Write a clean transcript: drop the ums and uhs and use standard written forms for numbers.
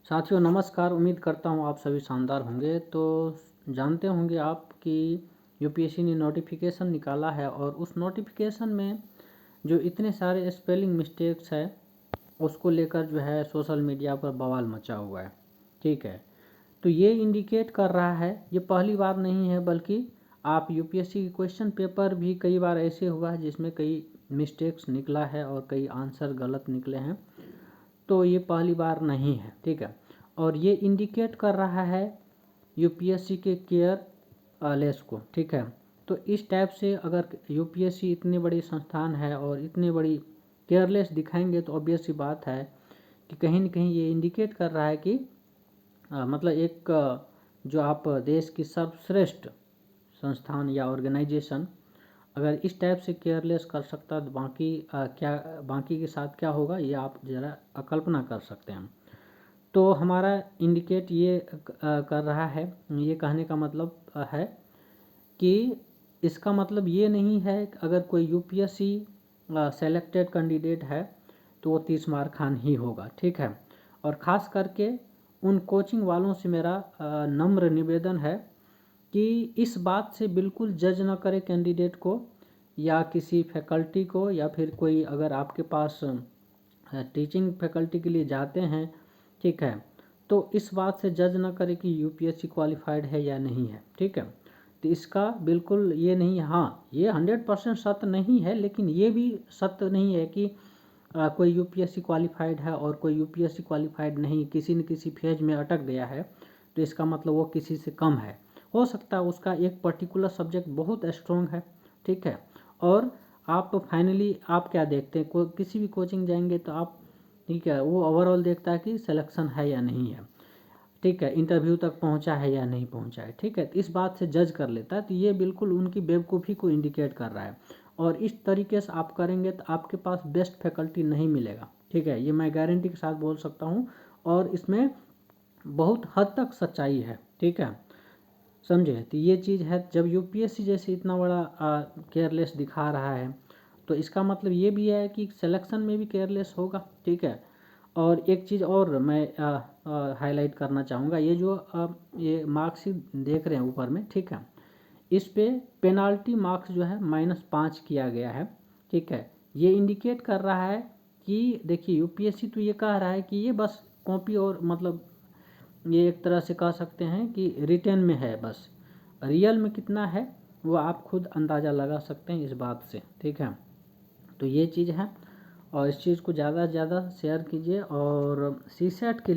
साथियों नमस्कार। उम्मीद करता हूँ आप सभी शानदार होंगे। तो जानते होंगे आप कि यूपीएससी ने नोटिफिकेशन निकाला है और उस नोटिफिकेशन में जो इतने सारे स्पेलिंग मिस्टेक्स है उसको लेकर जो है सोशल मीडिया पर बवाल मचा हुआ है। ठीक है, तो ये इंडिकेट कर रहा है, ये पहली बार नहीं है बल्कि आप यूपीएससी की क्वेश्चन पेपर भी कई बार ऐसे हुआ है जिसमें कई मिस्टेक्स निकला है और कई आंसर गलत निकले हैं। तो ये पहली बार नहीं है। ठीक है, और ये इंडिकेट कर रहा है यूपीएससी के केयरलेस को। ठीक है, तो इस टाइप से अगर यूपीएससी इतनी बड़ी संस्थान है और इतनी बड़ी केयरलेस दिखाएंगे तो ऑब्वियस सी बात है कि कहीं न कहीं ये इंडिकेट कर रहा है कि मतलब एक जो आप देश की सर्वश्रेष्ठ संस्थान या ऑर्गेनाइजेशन अगर इस टाइप से केयरलेस कर सकता तो बाकी के साथ क्या होगा ये आप ज़रा कल्पना कर सकते हैं। तो हमारा इंडिकेट ये कर रहा है, ये कहने का मतलब है कि इसका मतलब ये नहीं है कि अगर कोई यूपीएससी सेलेक्टेड कैंडिडेट है तो वो 30 मार्क खान ही होगा। ठीक है, और ख़ास करके उन कोचिंग वालों से मेरा नम्र निवेदन है कि इस बात से बिल्कुल जज न करें कैंडिडेट को या किसी फैकल्टी को, या फिर कोई अगर आपके पास टीचिंग फैकल्टी के लिए जाते हैं, ठीक है, तो इस बात से जज न करें कि यूपीएससी क्वालिफाइड है या नहीं है। ठीक है, तो इसका बिल्कुल ये नहीं है। हाँ, ये 100% सत्य नहीं है, लेकिन ये भी सत्य नहीं है कि कोई यूपीएससी क्वालिफाइड है और कोई यूपीएससी क्वालिफाइड नहीं, किसी न किसी फेज में अटक गया है तो इसका मतलब वो किसी से कम है। हो सकता है उसका एक पर्टिकुलर सब्जेक्ट बहुत स्ट्रॉन्ग है। ठीक है, और आप फाइनली आप क्या देखते हैं, किसी भी कोचिंग जाएंगे तो आप, ठीक है, वो ओवरऑल देखता है कि सिलेक्शन है या नहीं है। ठीक है, इंटरव्यू तक पहुंचा है या नहीं पहुंचा है। ठीक है, तो इस बात से जज कर लेता है। तो ये बिल्कुल उनकी बेवकूफ़ी को इंडिकेट कर रहा है और इस तरीके से आप करेंगे तो आपके पास बेस्ट फैकल्टी नहीं मिलेगा। ठीक है, ये मैं गारंटी के साथ बोल सकता हूँ और इसमें बहुत हद तक सच्चाई है। ठीक है, समझे। तो ये चीज़ है, जब यूपीएससी जैसे इतना बड़ा केयरलेस दिखा रहा है तो इसका मतलब ये भी है कि सिलेक्शन में भी केयरलेस होगा। ठीक है, और एक चीज़ और मैं हाईलाइट करना चाहूँगा, ये जो ये मार्क्स देख रहे हैं ऊपर में, ठीक है, इस पे पेनाल्टी मार्क्स जो है -5 किया गया है। ठीक है, ये इंडिकेट कर रहा है कि देखिए यूपीएससी तो ये कह रहा है कि ये बस कॉपी और मतलब ये एक तरह से कह सकते हैं कि रिटेन में है, बस रियल में कितना है वो आप खुद अंदाज़ा लगा सकते हैं इस बात से। ठीक है, तो ये चीज़ है और इस चीज़ को ज़्यादा से ज़्यादा शेयर कीजिए और सीसेट के